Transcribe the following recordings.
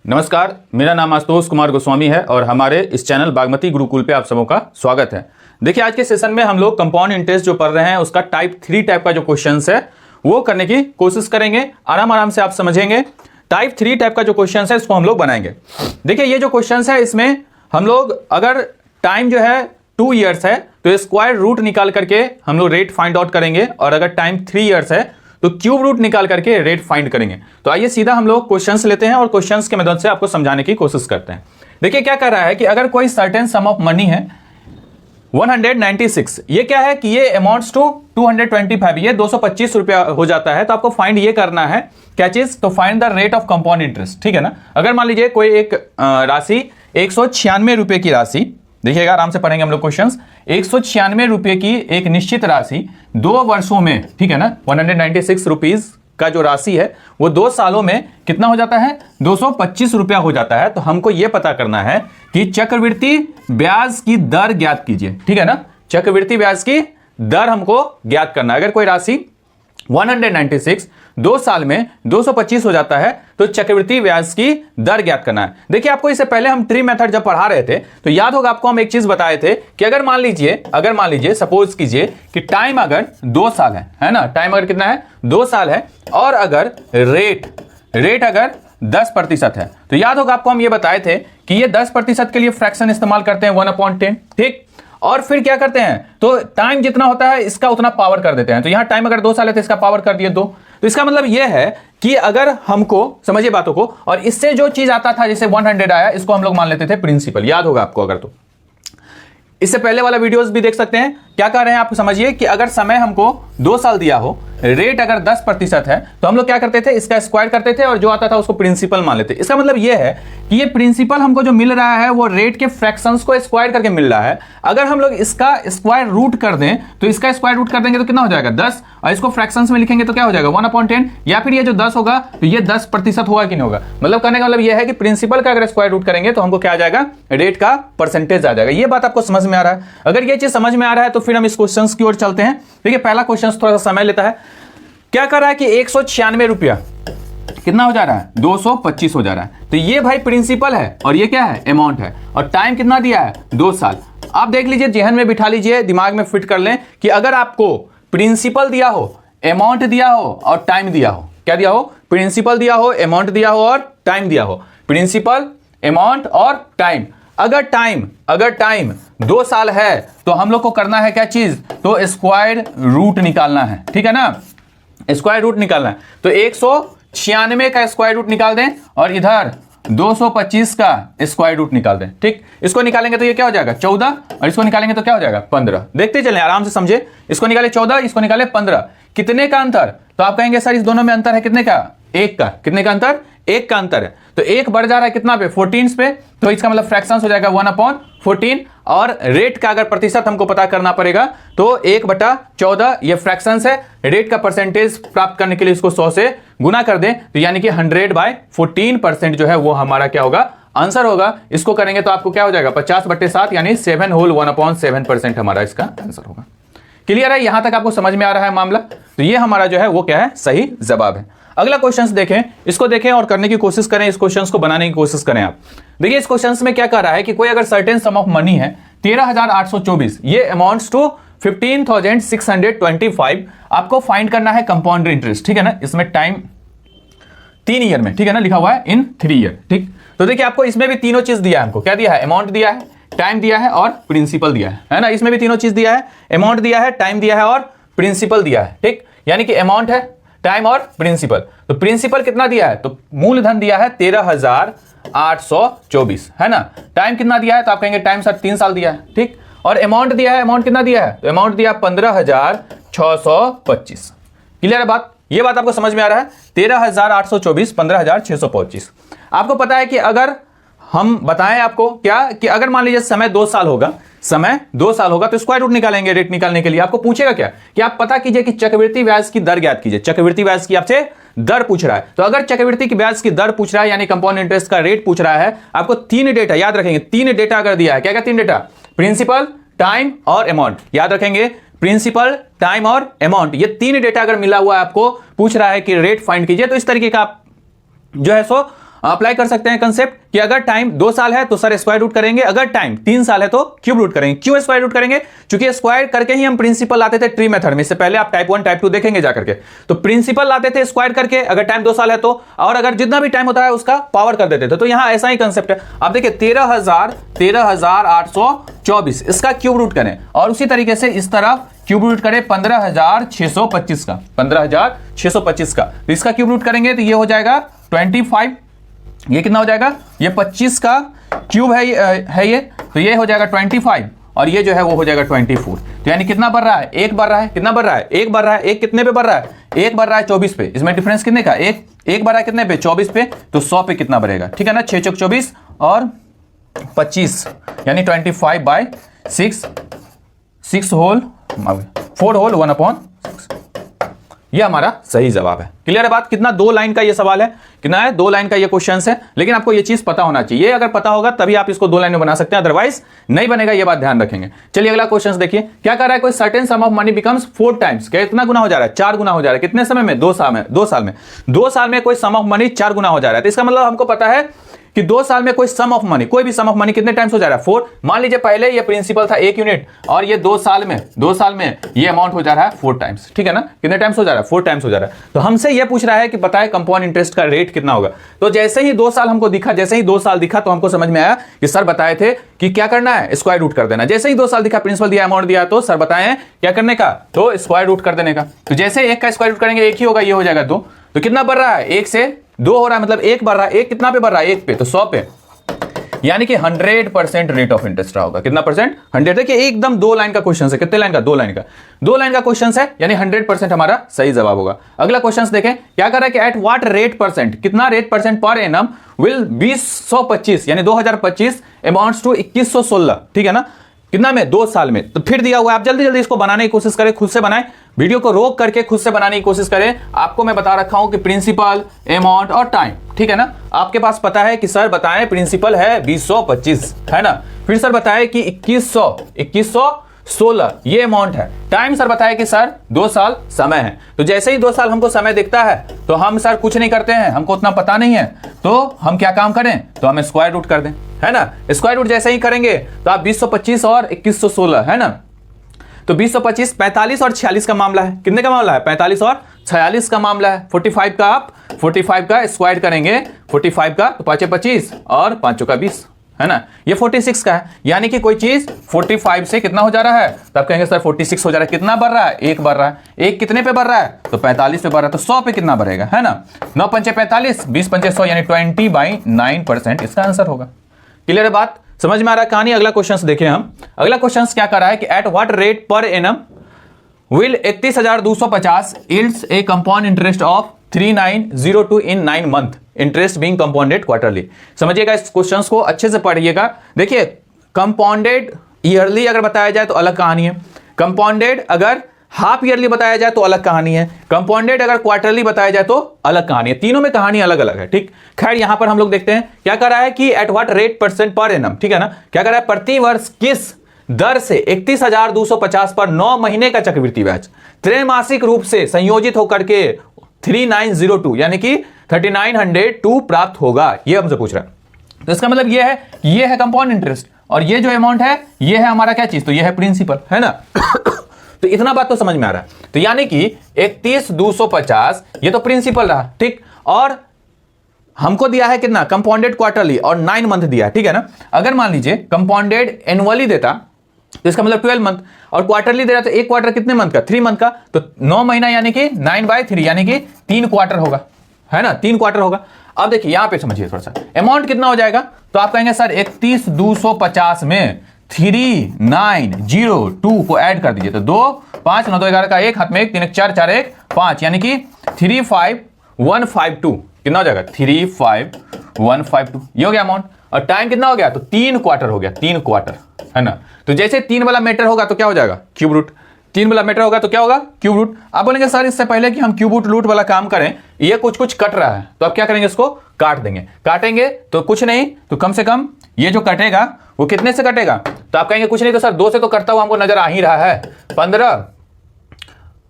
नमस्कार, मेरा नाम आशुतोष कुमार गोस्वामी है और हमारे इस चैनल बागमती गुरुकुल पे आप सबों का स्वागत है। देखिए, आज के सेशन में हम लोग कंपाउंड इंटरेस्ट जो पढ़ रहे हैं उसका टाइप 3 टाइप का जो क्वेश्चंस है वो करने की कोशिश करेंगे। आराम से आप समझेंगे। टाइप 3 टाइप का जो क्वेश्चन है इसको हम लोग बनाएंगे। देखिए, ये जो क्वेश्चन है इसमें हम लोग अगर टाइम जो है 2 ईयर्स है तो स्क्वायर रूट निकाल करके हम लोग रेट फाइंड आउट करेंगे, और अगर टाइम 3 ईयर्स है तो क्यूब रूट निकाल करके रेट फाइंड करेंगे। तो आइए सीधा हम लोग क्वेश्चंस लेते हैं और क्वेश्चंस के मदद से आपको समझाने की कोशिश करते हैं। देखिए, क्या कर रहा है कि अगर कोई सर्टेन सम ऑफ मनी है 196, ये क्या है कि ये अमाउंट्स टू 225, ये 225 रुपया हो जाता है। तो आपको फाइंड ये करना है क्या चीज, तो find the rate of compound interest. ठीक है ना। अगर मान लीजिए कोई एक राशि 196 रुपए की राशि, देखिएगा आराम से पढ़ेंगे हम लोग क्वेश्चंस। 196 रुपए की एक निश्चित राशि 2 वर्षों में, ठीक है ना, 196 रुपीज का जो राशि है वो 2 सालों में कितना हो जाता है, 225 रुपया हो जाता है। तो हमको यह पता करना है कि चक्रवृद्धि ब्याज की दर ज्ञात कीजिए। ठीक है ना, चक्रवृद्धि ब्याज की दर हमको ज्ञात करना है। अगर कोई राशि 196 2 साल में 225 हो जाता है तो चक्रवृद्धि ब्याज की दर ज्ञात करना है। देखिए, आपको इससे पहले हम ट्री मेथड जब पढ़ा रहे थे तो याद होगा आपको, हम एक चीज बताए थे कि अगर मान लीजिए सपोज कीजिए कि टाइम अगर 2 साल है ना, टाइम अगर कितना है 2 साल है, और अगर रेट अगर 10% है, तो याद होगा आपको हम ये बताए थे कि ये 10% के लिए फ्रैक्शन इस्तेमाल करते हैं 1/10। ठीक, और फिर क्या करते हैं, तो टाइम जितना होता है इसका उतना पावर कर देते हैं। तो यहां टाइम अगर 2 साल है तो इसका पावर कर दिए 2। तो इसका मतलब यह है कि अगर हमको समझिए बातों को, और इससे जो चीज आता था जैसे 100 आया, इसको हम लोग मान लेते थे प्रिंसिपल। याद होगा आपको, अगर तो इससे पहले वाला वीडियोस भी देख सकते हैं। क्या कर रहे हैं आप समझिए कि अगर समय हमको 2 साल दिया हो, रेट अगर 10% है, तो हम लोग क्या करते थे, इसका स्क्वायर करते थे और जो आता था उसको प्रिंसिपल मान लेते। इसका मतलब यह है कि ये प्रिंसिपल हमको जो मिल रहा है वो रेट के फ्रैक्शंस को स्क्वायर करके मिल रहा है। अगर हम लोग इसका स्क्वायर रूट कर दें तो इसका स्क्वायर रूट कर देंगे तो कितना हो जाएगा 10, और इसको फ्रैक्शंस में लिखेंगे तो क्या हो जाएगा 1/10, या फिर ये जो 10 होगा तो ये 10% होगा कि नहीं होगा। मतलब कहने का मतलब यह है कि प्रिंसिपल का अगर स्क्वायर रूट करेंगे तो हमको क्या आ जाएगा, रेट का परसेंटेज आ जाएगा। ये बात आपको समझ में आ रहा है। अगर ये चीज समझ में आ रहा है तो फिर हम इस क्वेश्चन की ओर चलते हैं। देखिए, पहला क्वेश्चन थोड़ा सा समय लेता है। क्या कर रहा है कि 196 रुपया कितना हो जा रहा है, 225 हो जा रहा है। तो ये भाई प्रिंसिपल है और ये क्या है, अमाउंट है, और टाइम कितना दिया है 2 साल। आप देख लीजिए, जेहन में बिठा लीजिए, दिमाग में फिट कर लें कि अगर आपको प्रिंसिपल दिया हो, अमाउंट दिया हो और टाइम दिया हो, क्या दिया हो, प्रिंसिपल दिया हो, अमाउंट दिया हो और टाइम दिया हो, प्रिंसिपल, अमाउंट और टाइम। अगर टाइम 2 साल है तो हम लोग को करना है क्या चीज, तो स्क्वायर रूट निकालना है। ठीक है ना, स्क्वायर रूट निकालना है। तो 196 का स्क्वायर रूट निकाल दें और इधर 225 का स्क्वायर रूट निकाल दें। ठीक, इसको निकालेंगे तो ये क्या हो जाएगा 14, और इसको निकालेंगे तो क्या हो जाएगा 15। देखते चलें, आराम से समझे। इसको निकाले 14, इसको निकाले 15, कितने का अंतर, तो आप कहेंगे सर इस दोनों में अंतर है कितने का, 1 का। कितने का अंतर, 1 का अंतर है। तो 1 बढ़ जा रहा है कितना पे, 14 पे, तो इसका मतलब फ्रैक्शंस हो जाएगा 1/14। और रेट का अगर प्रतिशत हमको पता करना पड़ेगा तो 1/14 ये फ्रैक्शंस है। रेट का परसेंटेज प्राप्त करने के लिए इसको 100 से गुना कर दें, तो यानी कि 100/14% जो है वो हमारा क्या होगा, आंसर होगा। इसको करेंगे तो आपको क्या हो जाएगा 50/7, यानी 7 होल 1/7% हमारा इसका आंसर होगा। क्लियर है, यहां तक आपको समझ में आ रहा है मामला। तो ये हमारा जो है वो क्या है, सही जवाब है। अगला क्वेश्चन देखें, इसको देखें और करने की कोशिश करें, इस क्वेश्चन को बनाने की कोशिश करें आप। देखिए, इस क्वेश्चन में क्या कर रहा है कि कोई अगर सर्टेन सम ऑफ मनी है 13,824, ये अमाउंट्स टू 15,625, आपको फाइंड करना है कंपाउंड इंटरेस्ट। ठीक है ना, इसमें टाइम 3 ईयर में, ठीक है ना, लिखा हुआ है इन 3 ईयर। ठीक, तो देखिए आपको इसमें भी तीनों चीज दिया है। हमको क्या दिया है, अमाउंट दिया है, टाइम दिया है और प्रिंसिपल दिया है ना। इसमें भी तीनों चीज दिया है, अमाउंट दिया है, टाइम दिया है और प्रिंसिपल दिया है। ठीक, यानी कि अमाउंट है, टाइम और प्रिंसिपल। तो प्रिंसिपल कितना दिया है, तो मूलधन दिया है 13,824, है ना। टाइम कितना दिया है, तो आप कहेंगे टाइम सर 3 साल दिया है। ठीक, और अमाउंट दिया है, अमाउंट कितना दिया है, तो अमाउंट दिया 15,625। क्लियर है बात, ये बात आपको समझ में आ रहा है। 13,824, 15,625। आपको पता है कि अगर हम बताएं आपको क्या, कि अगर मान लीजिए समय 2 साल होगा, तो स्क्वायर रूट निकालेंगे रेट निकालने के लिए। आपको पूछेगा क्या, कि आप पता कीजिए कि चक्रवृद्धि ब्याज की दर ज्ञात कीजिए। चक्रवृद्धि ब्याज की आपसे दर पूछ रहा है, तो अगर चक्रवृद्धि की ब्याज की दर पूछ रहा है, यानी कंपाउंड इंटरेस्ट का रेट पूछ रहा है, आपको 3 डेटा याद रखेंगे, 3 डेटा अगर दिया है, क्या क्या 3 डेटा, प्रिंसिपल, टाइम और अमाउंट। याद रखेंगे, प्रिंसिपल, टाइम और अमाउंट, ये 3 डेटा अगर मिला हुआ है, आपको पूछ रहा है कि रेट फाइंड कीजिए, तो इस तरीके का आप जो है सो अप्लाई कर सकते हैं कंसेप्ट कि अगर टाइम 2 साल है तो सर स्क्वायर रूट करेंगे, अगर टाइम 3 साल है तो क्यूब रूट करेंगे। क्यों स्क्वायर रूट करेंगे? क्योंकि स्क्वायर करके ही हम प्रिंसिपल लाते थे ट्री मेथड में। इससे पहले आप टाइप 1 टाइप 2 देखेंगे जाकर के, तो प्रिंसिपल लाते थे स्क्वायर करके अगर टाइम 2 साल है तो, और अगर जितना भी टाइम होता है उसका पावर कर देते थे। तो यहां ऐसा ही कंसेप्ट है। आप देखिए 13,824 इसका क्यूब रूट करें, और उसी तरीके से इस तरफ क्यूब रूट करें 15,625 का, 15,625 का, तो इसका क्यूब रूट करेंगे तो ये हो जाएगा 25। ये कितना हो जाएगा? ये 25 का क्यूब है ये, तो ये हो जाएगा 25, और ये जो है वो हो जाएगा 24। तो यानी कितना बढ़ रहा है? एक बढ़ रहा है। कितना बढ़ रहा है? एक बढ़ रहा है। एक कितने पे बढ़ रहा है? एक बढ़ रहा है 24 पे। इसमें डिफरेंस कितने का? एक बढ़ रहा है कितने पे? 24 पे। तो 100 पे कितना बढ़ेगा? ठीक है ना, 6 चौक 24 और 25 यानी 25/6, 6 होल 4 होल 1/6। ये हमारा सही जवाब है। क्लियर है बात? कितना 2 लाइन का ये सवाल है, कितना है? 2 लाइन का ये क्वेश्चन है, लेकिन आपको ये चीज पता होना चाहिए। अगर पता होगा तभी आप इसको 2 लाइन में बना सकते हैं, अदरवाइज नहीं बनेगा। ये बात ध्यान रखेंगे। चलिए अगला क्वेश्चन देखिए क्या कर रहा है। कोई certain some of money becomes 4 times. कितना गुना हो जा रहा है? 4 गुना हो जा रहा है। कितने समय में? 2 साल में। 2 साल में कोई सम ऑफ मनी 4 गुना हो जा रहा है। तो इसका मतलब हमको पता है कि 2 साल में कोई सम ऑफ मनी, कोई भी सम ऑफ मनी कितने टाइम्स हो जा रहा है? 4। मान लीजिए पहले ये प्रिंसिपल था 1 यूनिट, और ये 2 साल में ये अमाउंट हो जा रहा है 4 टाइम्स। ठीक है ना, कितने टाइम्स हो जा रहा है? 4 टाइम्स हो जा रहा है। तो हमसे ये पूछ रहा है कि बताए कंपाउंड इंटरेस्ट का रेट कितना होगा। तो जैसे ही 2 साल हमको दिखा, जैसे ही 2 साल दिखा तो हमको समझ में आया कि सर बताए थे कि क्या करना है? स्क्वायर रूट कर देना। जैसे ही 2 साल दिखा, प्रिंसिपल दिया, अमाउंट दिया, तो सर बताएं क्या करने का? तो स्क्वायर रूट कर देने का। तो जैसे 1 का स्क्वायर रूट करेंगे 1 ही होगा, ये हो जाएगा 2। तो कितना बढ़ रहा है? 1 से 2 हो रहा है, मतलब 1 बढ़ रहा है। 1 कितना पे बढ़ रहा है? 1 पे, तो 100 पे, यानी कि 100% रेट ऑफ इंटरेस्ट रहा होगा। कितना परसेंट? 100। देखिए एकदम 2 लाइन का क्वेश्चन है। कितने लाइन का? 2 लाइन का। 2 लाइन का क्वेश्चन है, यानी 100% हमारा सही जवाब होगा। अगला क्वेश्चन देखें क्या कर रहा है कि एट व्हाट रेट परसेंट, कितना rate percent per annum will 2025 यानी 2025 अमाउंट्स टू 2116। ठीक है ना, कितना में? 2 साल में। तो फिर दिया हुआ है, आप जल्दी जल्दी इसको बनाने की कोशिश करें, खुद से बनाएं, वीडियो को रोक करके खुद से बनाने की कोशिश करें। आपको मैं बता रखा हूं कि प्रिंसिपल, अमाउंट और टाइम। ठीक है ना, आपके पास पता है कि सर बताएं प्रिंसिपल है 2025 है ना, फिर सर बताएं कि 2116 ये अमाउंट है। टाइम सर बताया कि सर 2 साल समय है। तो जैसे ही 2 साल हमको समय दिखता है तो हम सर कुछ नहीं करते हैं, हमको उतना पता नहीं है, तो हम क्या काम करें? तो हम स्क्वायर रूट कर दें, है ना। स्क्वायर रूट जैसे ही करेंगे तो आप 2025 और 2116 है ना, तो 2025 45 और 46 का मामला है। कितने का मामला है? 45 और 46 का मामला है। 45 का आप 45 का स्क्वायर करेंगे, 45 का तो 5 25 और 5 का 20 है ना, ये 46 का है। यानी कि कोई चीज 45 से कितना हो जा रहा है? तो आप कहेंगे सर 46 हो जा रहा है। कितना बढ़ रहा है? 1 बढ़ रहा है। 1 कितने पे बढ़ रहा है? तो 45 पे बढ़ रहा है। तो 100 पे कितना बढ़ेगा, है ना। 9 पंचे 45, 20 पंचे 100 यानी 20/9% इसका आंसर होगा। क्लियर है बात? समझ में आ रहा है कहानी? अगला क्वेश्चन देखिए हम। अगला क्वेश्चन क्या कर रहा है कि at what rate per annum will 31,250 yields A compound interest of 3902 in 9 month, interest being compounded quarterly. समझिएगा इस क्वेश्चंस को अच्छे से पढ़िएगा। देखिए कंपाउंडेड ईयरली अगर बताया जाए तो अलग कहानी है, कंपाउंडेड अगर हाफ ईयरली बताया जाए तो अलग कहानी है, कंपाउंडेड अगर क्वार्टरली बताया जाए तो अलग कहानी है। तीनों में कहानी अलग अलग है। ठीक, खैर यहां पर हम लोग देखते हैं क्या कर रहा है कि at what rate percent per annum. ठीक है ना, क्या कर रहा है? प्रति वर्ष किस दर से 31,250 पर 9 महीने का चक्रवृद्धि ब्याज त्रैमासिक रूप से संयोजित होकर के 3902 यानी कि 3902 प्राप्त होगा, ये हमसे पूछ रहा है। तो इसका मतलब ये है कंपाउंड इंटरेस्ट, और ये जो अमाउंट है ये है हमारा क्या चीज? तो ये है प्रिंसिपल, है ना। तो इतना बात तो समझ में आ रहा है। तो यानी कि 31,250 ये तो प्रिंसिपल रहा। ठीक, और हमको दिया है कितना? कंपाउंडेड क्वार्टरली और 9 मंथ दिया है। ठीक है ना, अगर मान लीजिए कंपाउंडेड एनुअली देता तो इसका मतलब 12 मंथ, और क्वार्टरली दे रहा तो एक क्वार्टर कितने मंथ का? 3 मंथ का, तो 9 महीना यानी कि 9/3 यानी कि 3 क्वार्टर होगा, है ना, 3 क्वार्टर होगा। अब देखिए यहां पे समझिए थोड़ा सा, अमाउंट कितना हो जाएगा? तो आप कहेंगे सर 31,250 में 3902 को ऐड कर दीजिए, तो 2 5 9 2 11 का 1 हाथ में 1 3 1 4 4 1 5 यानी कि 35152 कितना हो जाएगा? 35152 ये हो गया अमाउंट। और टाइम कितना हो गया? तो 3 क्वार्टर हो गया, 3 क्वार्टर, है ना। तो जैसे 3 वाला मीटर होगा तो क्या हो जाएगा? Cube root. 3 वाला मीटर होगा तो क्या होगा? Cube root. आप बोलेंगे सर इससे पहले कि हम क्यूब रूट वाला काम करें, ये कुछ कट रहा है, तो आप क्या करेंगे? इसको काट देंगे। काटेंगे तो कुछ नहीं तो कम से कम ये जो कटेगा वो कितने से कटेगा? तो आप कहेंगे कुछ नहीं तो सर 2 से तो कटता हुआ हमको नजर आ ही रहा है, 15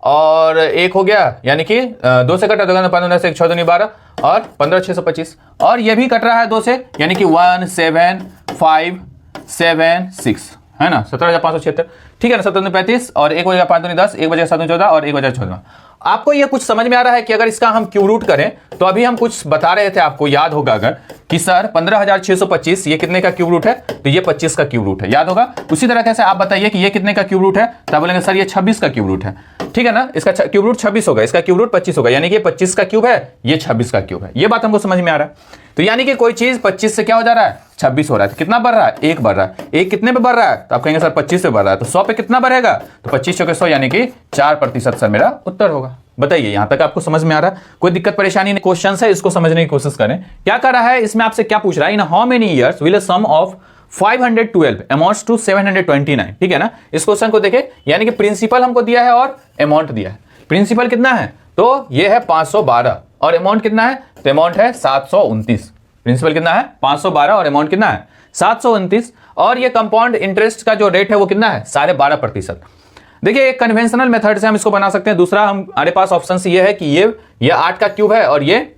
और 1 हो गया, यानी कि 2 से कटा तो 15 से 1 6 12 और 15,625 और ये भी कट रहा है 2 से, यानी कि 17576 है ना, 17,576, ठीक है ना, 17,35 और 1 बजेगा 5 दूनी 10, 1 बजेगा 7 दूनी 14 और 1 बजेगा 14। आपको ये कुछ समझ में आ रहा है कि अगर इसका हम क्यूब रूट करें तो अभी हम कुछ बता रहे थे, आपको याद होगा अगर कि सर 15,625 ये कितने का क्यूब रूट है, तो ये 25 का क्यूब रूट है, याद होगा। उसी तरह से आप बताइए कि ये कितने का क्यूब रूट है, तो आप बोलेंगे सर ये 26 का क्यूब रूट है, ठीक है ना, इसका क्यूब रूट 26 होगा, इसका क्यूब रूट 25 होगा, यानी कि ये 25 का क्यूब है, ये 26 का क्यूब है। ये बात हमको समझ में आ रहा है। तो यानी कि कोई चीज 25 से क्या हो जा रहा है, 26 हो रहा है, तो कितना बढ़ रहा है, 1 बढ़ रहा है। 1 कितने पे बढ़ रहा है, तो आप कहेंगे सर 25 पे बढ़ रहा है, तो 100 पे कितना बढ़ेगा, तो 25 चौके 100 यानी कि 4% सर मेरा उत्तर होगा। बताइए यहां तक आपको समझ में आ रहा है, कोई दिक्कत परेशानी नहीं। क्वेश्चन है, इसको समझने की कोशिश करें। क्या कर रहा है इसमें, आपसे क्या पूछ रहा है, in how many years will a sum of 512 amounts to 729, ठीक है ना। इस क्वेश्चन को देखें, यानी कि प्रिंसिपल हमको दिया है और अमाउंट दिया है। प्रिंसिपल कितना है, तो ये है 512 और अमाउंट कितना है, तो अमाउंट है 729। प्रिंसिपल कितना है 512 और अमाउंट कितना है 729, और ये कंपाउंड इंटरेस्ट का जो रेट है वो कितना है 12.5%। देखिए एक कन्वेंशनल मेथड से हम इसको बना सकते हैं। दूसरा हमारे पास ऑप्शन ये है कि ये 8 का क्यूब है और ये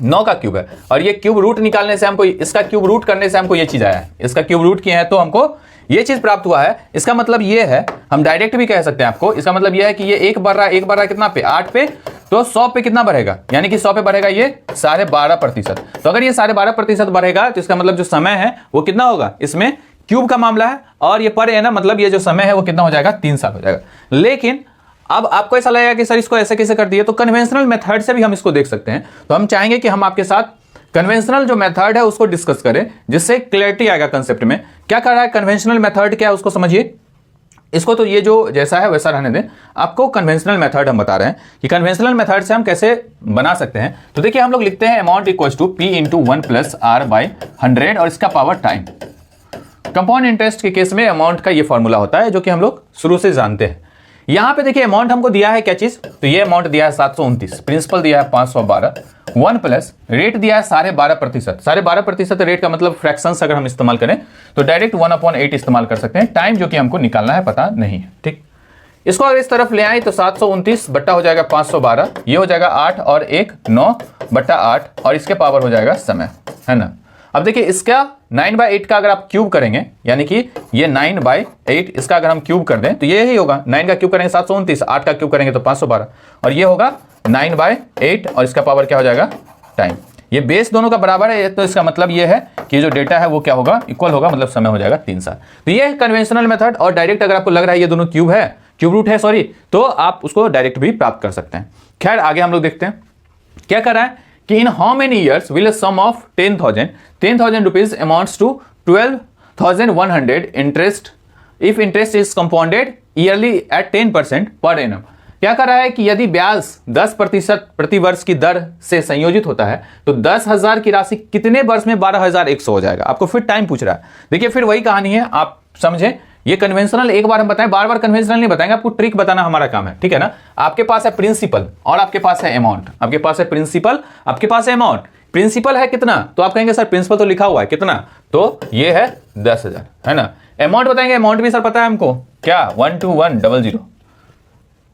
9 का क्यूब है, और ये क्यूब रूट निकालने से हमको, इसका क्यूब रूट करने से हमको ये चीज आया है, इसका क्यूब रूट किए हैं तो हमको ये चीज प्राप्त हुआ है। इसका मतलब ये है, हम डायरेक्ट भी कह सकते हैं आपको, इसका मतलब ये है कि ये 1 बढ़ रहा है कितना पे, 8 पे, तो 100 पे कितना बढ़ेगा, यानी कि 100 पे बढ़ेगा ये 12.5%। तो अगर ये 12.5% बढ़ेगा तो इसका मतलब जो समय है वो कितना होगा, इसमें क्यूब का मामला है और ये पर है ना, मतलब ये जो समय है वो कितना हो जाएगा, 3 साल हो जाएगा। लेकिन अब आपको ऐसा लगेगा कि सर इसको ऐसे कैसे कर दिए, तो कन्वेंशनल मेथड से भी हम इसको देख सकते हैं। तो हम चाहेंगे कि हम आपके साथ कन्वेंशनल जो मेथड है उसको डिस्कस करें, जिससे क्लैरिटी आएगा कंसेप्ट में। क्या कर रहा है कन्वेंशनल मेथड, क्या है उसको समझिए। इसको तो ये जो जैसा है वैसा रहने दें, आपको कन्वेंशनल मेथड हम बता रहे हैं कि कन्वेंशनल मेथड से हम कैसे बना सकते हैं। तो देखिए हम लोग लिखते हैं amount equals to P into 1 plus R by 100 और इसका पावर टाइम। कंपाउंड इंटरेस्ट के केस में अमाउंट का ये फॉर्मूला होता है जो कि हम लोग शुरू से जानते हैं। यहां पे देखिए अमाउंट हमको दिया है क्या चीज, तो ये अमाउंट दिया है 729, प्रिंसिपल दिया है 512, 1 प्लस रेट दिया है 12.5%। 12.5% रेट का मतलब फ्रैक्शंस अगर हम इस्तेमाल करें तो डायरेक्ट 1/8 इस्तेमाल कर सकते हैं। टाइम जो कि हमको निकालना है पता नहीं है, ठीक। इसको अगर इस तरफ ले आए तो 729 बट्टा हो जाएगा 512, ये हो जाएगा 8 और 1 9/8 और इसके पावर हो जाएगा समय, है ना। अब देखिए इसका 9/8 का अगर आप क्यूब करेंगे, यानी कि ये 9/8 इसका अगर हम क्यूब कर दें तो ये ही होगा, 9 का क्यूब करेंगे 729, 8 का क्यूब करेंगे तो 512 और ये होगा 9/8 और इसका पावर क्या हो जाएगा, टाइम। ये बेस दोनों का बराबर है, तो इसका मतलब ये है कि जो डेटा है वो क्या होगा, इक्वल होगा, मतलब समय हो जाएगा 3 साल। तो ये है कन्वेंशनल मेथड। और डायरेक्ट अगर आपको लग रहा है ये दोनों क्यूब है, क्यूब रूट है सॉरी, तो आप उसको डायरेक्ट भी प्राप्त कर सकते हैं। खैर आगे हम लोग देखते हैं क्या कर रहा है कि in how many years will a sum of 10,000 rupees amounts to 12,100 interest if interest is compounded yearly at 10% per annum. क्या कर रहा है कि यदि ब्याज 10% प्रति वर्ष की दर से संयोजित होता है तो 10,000 की राशि कितने वर्ष में 12,100 हो जाएगा। आपको फिर टाइम पूछ रहा है। देखिए फिर वही कहानी है, आप समझे। ये कन्वेंशनल एक बार हम बताएं, बार बार कन्वेंशनल नहीं बताएंगे, आपको ट्रिक बताना हमारा काम है, ठीक है ना। आपके पास है प्रिंसिपल और आपके पास है अमाउंट, आपके पास है प्रिंसिपल, आपके पास है अमाउंट। प्रिंसिपल है कितना, तो आप कहेंगे सर प्रिंसिपल तो लिखा हुआ है कितना, तो ये है 10,000, है ना। अमाउंट बताएंगे, अमाउंट भी सर पता है हमको क्या, 12100।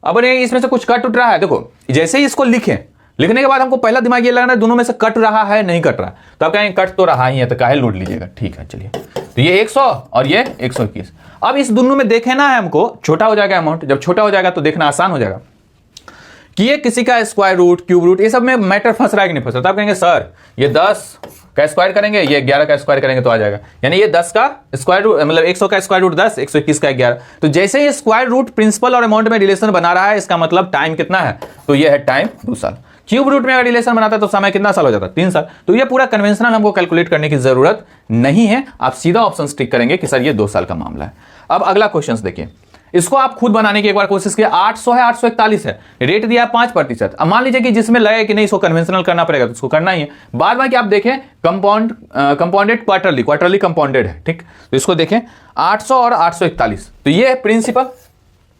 अब इसमें से कुछ कट उठ रहा है, देखो जैसे ही इसको लिखने के बाद हमको पहला दिमाग ये लगना है दोनों में से कट रहा है नहीं कट रहा, तो आप कहेंगे कट तो रहा ही है, तो काहे लोड लीजिएगा, ठीक है चलिए। तो ये 100 और ये 121। अब इस दोनों में देखना है हमको, छोटा हो जाएगा अमाउंट, जब छोटा हो जाएगा तो देखना आसान हो जाएगा कि ये किसी का स्क्वायर रूट, क्यूब रूट, ये सब में मैटर फंस रहा है कि नहीं फंस रहा। तो आप कहेंगे सर ये 10 का स्क्वायर करेंगे, ये 11 का स्क्वायर करेंगे तो आ जाएगा, यानी ये 10 का स्क्वायर रूट, मतलब 100 का स्क्वायर रूट 10, 121 का 11। तो जैसे ये स्क्वायर रूट प्रिंसिपल और अमाउंट में रिलेशन बना रहा है, इसका मतलब टाइम कितना है, तो ये है टाइम 2 साल। क्यूब रूट में अगर रिलेशन बनाता है तो समय कितना साल हो जाता है, 3 साल। तो ये पूरा कन्वेंशनल हमको कैलकुलेट करने की जरूरत नहीं है, आप सीधा ऑप्शन टिक करेंगे कि सर ये 2 साल का मामला है। अब अगला क्वेश्चन देखिए, इसको आप खुद बनाने की एक बार कोशिश किया। 800 है, 841 है, रेट दिया 5%। अब मान लीजिए कि जिसमें लगे कि नहीं इसको कन्वेंशनल करना पड़ेगा तो इसको करना ही है। बाद में कि आप देखें कंपाउंडेड क्वार्टरली कंपाउंडेड है, ठीक। तो इसको देखें 800 और 841, तो ये है प्रिंसिपल,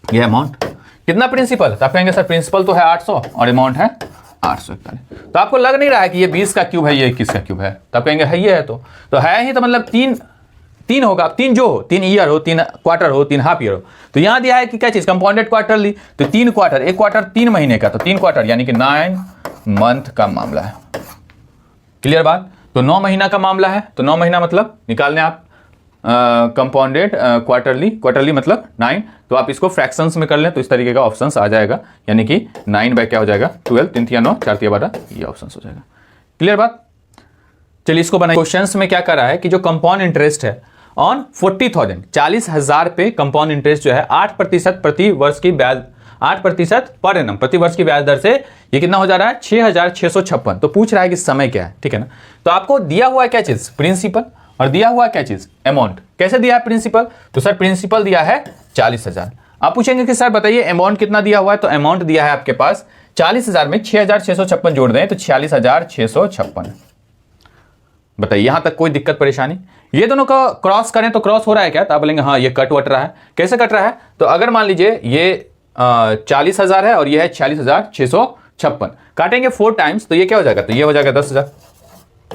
ये अमाउंट। कितना प्रिंसिपल, तो आप कहेंगे सर प्रिंसिपल तो है 800 और अमाउंट है 841। तो आपको लग नहीं रहा है कि ये 20 का क्यूब है, ये 21 का क्यूब है, तो आप कहेंगे है ये है, तो है ही, तो मतलब 3 होगा। 3 जो हो, 3 ईयर हो, 3 क्वार्टर हो, 3 हाफ ईयर हो। तो यहां दिया है कि क्या चीज, कंपाउंडेड क्वार्टरली, तो 3 क्वार्टर, एक क्वार्टर 3 महीने का, तो 3 क्वार्टर यानी कि 9 मंथ का मामला है। क्लियर बात। तो 9 महीना का मामला है, तो 9 महीना मतलब निकालने आप कंपाउंडेड क्वार्टरली मतलब 9, तो आप इसको फ्रैक्शंस में कर लें तो इस तरीके का ऑप्शंस आ जाएगा, यानी कि 9 बाय क्या हो जाएगा 12, 3 3 9 4 3 12, ये ऑप्शंस हो जाएगा। क्लियर बात। चलिए इसको बनाइए। क्वेश्चंस में क्या कर रहा है कि जो कंपाउंड इंटरेस्ट है ऑन 40,000, 40,000 पे कंपाउंड इंटरेस्ट जो है 8% प्रति वर्ष की ब्याज, 8% पर एनम प्रति वर्ष की ब्याज दर से ये कितना हो जा रहा है 6,656। तो पूछ रहा है कि समय क्या है, ठीक है ना। तो आपको दिया हुआ है क्या चीज, प्रिंसिपल, और दिया हुआ है क्या चीज, अमाउंट। कैसे दिया है प्रिंसिपल, तो सर प्रिंसिपल दिया है 40,000। आप पूछेंगे कि सर बताइए अमाउंट कितना दिया हुआ है, तो अमाउंट दिया है आपके पास 40,000 में 6,656 जोड़ दें तो 46,656। बताइए यहां तक कोई दिक्कत परेशानी। ये दोनों का क्रॉस करें तो क्रॉस हो रहा है क्या, तो आप बोलेंगे हाँ ये कट वट रहा है। कैसे कट रहा है, तो अगर मान लीजिए ये 40,000 है और ये है 46,656, काटेंगे 4 टाइम्स तो ये क्या हो जाएगा, तो ये हो जाएगा 10,000,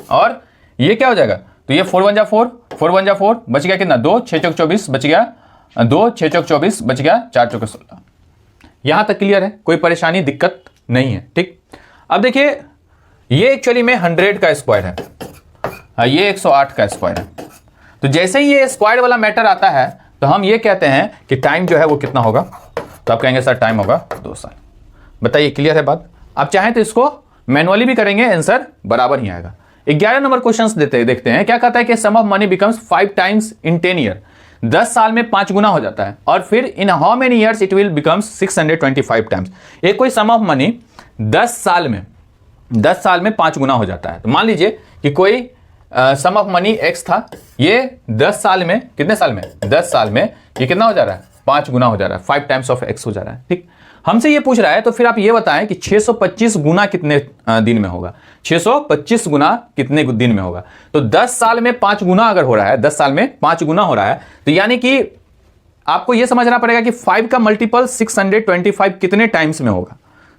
और ये क्या हो जाएगा, तो ये 4 1 जा 4, 4 1 जा 4, बच गया कितना 2 6 चौक 24 बच गया, 2 6 चौक 24 बच गया, 4 चौक 16। यहां तक क्लियर है, कोई परेशानी दिक्कत नहीं है, ठीक। अब देखिए ये एक्चुअली में 100 का स्क्वायर है, ये 108 का स्क्वायर है। तो जैसे ही ये स्क्वायर वाला मैटर आता है तो हम ये कहते हैं कि टाइम जो है वो कितना होगा, तो आप कहेंगे सर टाइम होगा 2 साल। बताइए क्लियर है बात। आप चाहें तो इसको मैनुअली भी करेंगे, आंसर बराबर ही आएगा। 11 नंबर क्वेश्चन देखते हैं क्या कहता है कि sum of money becomes 5 times in 10 year, 10 साल में 5 गुना हो जाता है, और फिर इन how many years it will becomes 625 times. एक कोई सम ऑफ मनी 10 साल में 5 गुना हो जाता है। तो मान लीजिए कि कोई सम ऑफ मनी एक्स था, ये 10 साल में, कितने साल में, 10 साल में ये कितना हो जा रहा है 5 गुना हो जा रहा है, 5 टाइम्स ऑफ एक्स हो जा रहा है, ठीक। हमसे ये पूछ रहा है तो फिर आप ये बताएं कि 625 गुना कितने दिन में होगा, 625 गुना कितने दिन में होगा। तो 10 साल में 5 गुना अगर हो रहा है, 10 साल में 5 गुना हो रहा है, तो यानी कि आपको यह समझना पड़ेगा कि 5 का मल्टीपल 625 कितने टाइम्स में होगा।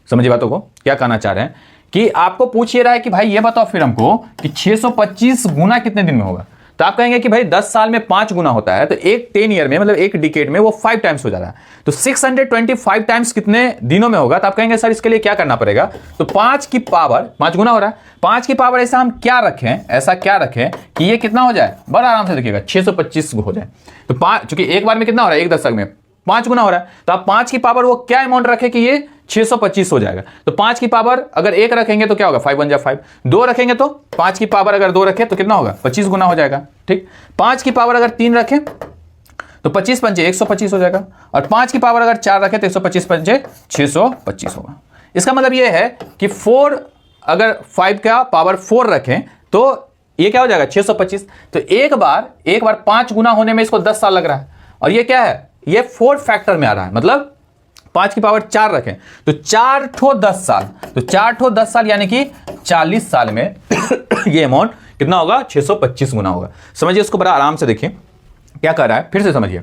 समझिए बातों को, क्या कहना चाह रहे हैं कि आपको पूछ ये रहा है कि भाई ये बताओ फिर हमको कि 625 गुना कितने दिन में होगा। तो आप कहेंगे कि भाई 10 साल में 5 गुना होता है, तो एक 10 ईयर में मतलब एक डिकेड में वो 5 टाइम्स हो जा रहा है, तो 625 टाइम्स कितने दिनों में होगा। तो आप कहेंगे सर इसके लिए क्या करना पड़ेगा, तो 5 की पावर, 5 गुना हो रहा है, 5 की पावर ऐसा हम क्या रखें, ऐसा क्या रखें कि ये कितना हो जाए, बड़ा आराम से देखिएगा 625 हो जाए। तो 5, चूंकि एक बार में कितना हो रहा है, एक दशक में 5 गुना हो रहा है, तो आप 5 की पावर वो क्या अमाउंट रखे कि ये 625 हो जाएगा। तो 5 की पावर अगर 1 रखेंगे तो क्या होगा, 5 1 जा 5, 2 रखेंगे तो 5 की पावर अगर 2 रखें तो कितना होगा, 25 गुना हो जाएगा, ठीक। 5 की पावर अगर 3 रखें तो 25 पंचे 125 हो जाएगा, और 5 की पावर अगर 4 रखें तो 125 पंचे 625 होगा। इसका मतलब ये है कि 4 अगर 5 का पावर 4 रखें तो ये क्या हो जाएगा 625। तो एक बार 5 गुना होने में इसको 10 साल लग रहा है, और ये क्या है, ये 4 फैक्टर में आ रहा है, मतलब 5 की पावर 4 रखें तो 4 ठो 10 साल, तो 4 ठो 10 साल यानी कि 40 साल में ये अमाउंट कितना होगा, 625 गुना होगा। समझिए इसको बड़ा आराम से देखिए क्या कर रहा है, फिर से समझिए।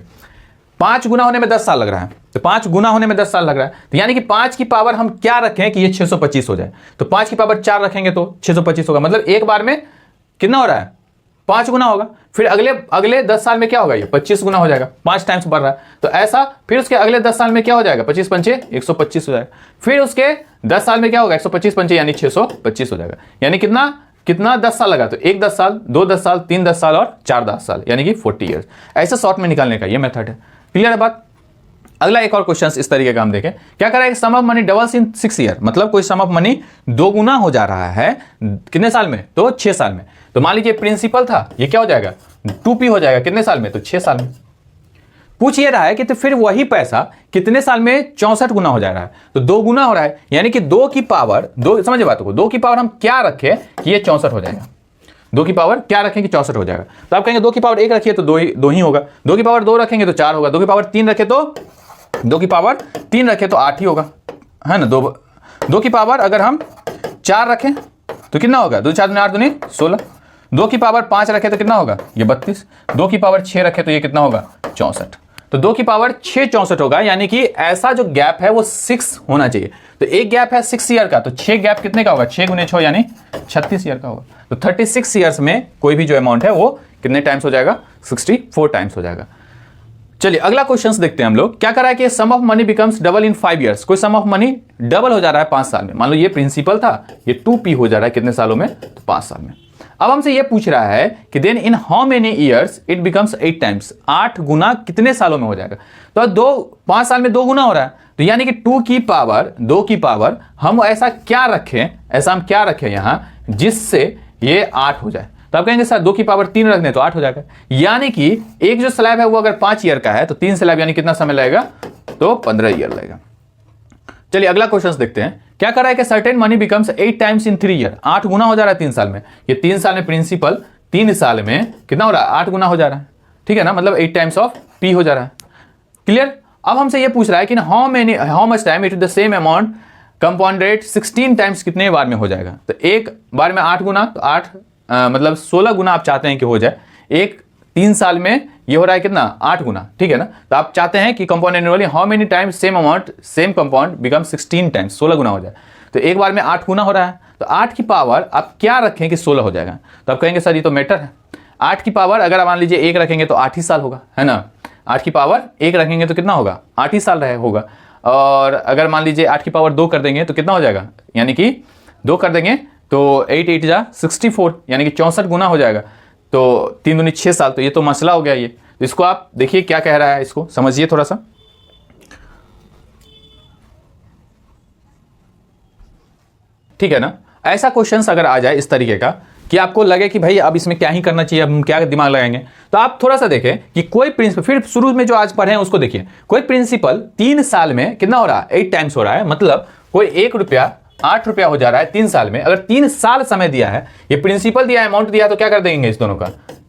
5 गुना होने में 10 साल लग रहा है, तो 5 गुना होने में 10 साल लग रहा है, तो यानी कि 5 की पावर हम क्या रखें कि ये 625 हो जाए। तो 5 की पावर 4 रखेंगे तो 625 होगा, मतलब एक बार में कितना हो रहा है, 5 गुना होगा। फिर अगले 10 साल में क्या होगा, ये 25 गुना हो जाएगा, 5 टाइम्स बढ़ रहा है। तो ऐसा फिर उसके अगले 10 साल में क्या हो जाएगा, 25 पंचे 125 हो जाएगा। फिर उसके 10 साल में क्या होगा, 125 पंचे यानी 625 हो जाएगा। यानी कितना 10 साल लगा, तो 1 10 साल, 2 10 साल, 3 10 साल और 4 10 साल, यानी कि 40 ईयर्स। ऐसा शॉर्ट में निकालने का ये मेथड है। क्लियर है बात। अगला एक और क्वेश्चन इस तरीके का हम देखें, क्या कर रहा है, sum of money doubles in 6 year, मतलब कोई सम ऑफ मनी 2 गुना हो जा रहा है कितने साल में, तो 6 साल में। तो मान लीजिए प्रिंसिपल था, ये क्या हो जाएगा 2p हो जाएगा, कितने साल में, तो 6 साल में। पूछ ये रहा है कि तो फिर वही पैसा कितने साल में 64 गुना हो जा रहा है, तो 2 गुना हो रहा है, यानी कि 2 की पावर 2, समझिए बातों को, 2 की पावर हम क्या रखें कि ये 64 हो जाएगा। 2 की पावर क्या रखें कि 64 हो जाएगा। तो आप कहेंगे 2 की पावर 1 रखिए तो 2 ही होगा, 2 की पावर 2 रखेंगे तो 4 होगा, 2 की पावर 3 रखे तो 2 की पावर 3 रखे तो 8 ही होगा, है ना। 2 की पावर अगर हम 4 रखें तो कितना होगा, 2 4 8 दूनी 16। 2 की पावर 5 रखे तो कितना होगा, ये 32। 2 की पावर 6 रखे तो ये कितना होगा, 64। तो 2 की पावर 6 64 होगा, यानी कि ऐसा जो गैप है वो 6 होना चाहिए। तो एक गैप है 6 ईयर का, तो 6 गैप कितने का होगा, 6 गुने 6 यानी 36 ईयर का होगा। तो 36 ईयर्स में कोई भी जो अमाउंट है वो कितने टाइम्स हो जाएगा, 64 टाइम्स हो जाएगा। चलिए अगला क्वेश्चन देखते हैं हम लोग। क्या करा है कि sum of money becomes double in 5 years. कोई सम ऑफ मनी डबल हो जा रहा है 5 साल में। मान लो ये प्रिंसिपल था, ये 2p हो जा रहा है कितने सालों में, तो 5 साल में। अब हमसे ये पूछ रहा है कि then in how many years it becomes 8 times. 8 गुना कितने सालों में हो जाएगा। तो 5 साल में 2 गुना हो रहा है, तो यानी कि 2 की पावर हम ऐसा क्या रखें यहां जिससे ये 8 हो जाए। तो आप कहेंगे सर 2 की पावर 3 रख दें तो 8 हो जाएगा। यानी कि एक जो स्लैब है वो अगर 5 ईयर का है तो 3 स्लैब यानी कितना समय लगेगा, तो 15 ईयर लगेगा। चलिए अगला क्वेश्चन देखते हैं। क्या कर रहा है कि certain money becomes 8 times in 3 year. 8 गुना हो जा रहा है 3 साल में। ये 3 साल में प्रिंसिपल, 3 साल में कितना हो रहा है, 8 गुना हो जा रहा है। ठीक है ना, मतलब 8 टाइम्स ऑफ p हो जा रहा है। क्लियर। अब हमसे ये पूछ रहा है कि how much time it the same amount compound rate 16 times कितने बार में हो जाएगा। तो एक बार में 8 गुना, तो 8 मतलब 16 गुना आप चाहते हैं कि हो जाए। 3 साल में ये हो रहा है कितना, 8 गुना। ठीक है ना, तो आप चाहते हैं कि compound annually how many times same amount same compound become 16 times, 16 गुना हो जाए। तो एक बार में 8 गुना हो रहा है, तो 8 की पावर आप क्या रखें कि 16 हो जाएगा। तो आप कहेंगे सर ये तो मैटर है। 8 की पावर अगर मान लीजिए 1 रखेंगे तो 8 ही साल होगा, है ना। 8 की पावर 1 रखेंगे तो कितना होगा, 8 ही साल होगा। और अगर मान लीजिए 8 की पावर 2 कर देंगे तो कितना हो जाएगा, यानी कि 2 कर देंगे तो 8 8 जा 64, यानी कि 64 गुना हो जाएगा। तो 3 दूनी 6 साल। तो ये तो मसला हो गया ये। तो इसको आप देखिए क्या कह रहा है, इसको समझिए थोड़ा सा। ठीक है ना। ऐसा क्वेश्चन अगर आ जाए इस तरीके का कि आपको लगे कि भाई अब इसमें क्या ही करना चाहिए, अब हम क्या दिमाग लगाएंगे, तो आप थोड़ा सा देखें कि कोई प्रिंसिपल, फिर शुरू में जो आज पढ़े हैं उसको देखिए। कोई प्रिंसिपल 3 साल में कितना हो रहा है, 8 टाइम्स हो रहा है। मतलब कोई 1 रुपया 8 रुपया हो जा रहा है 3 साल में। अगर 3 साल समय दिया है, ये प्रिंसिपल दिया है, अमाउंट दिया है, तो क्या कर देंगे, इस दोनों का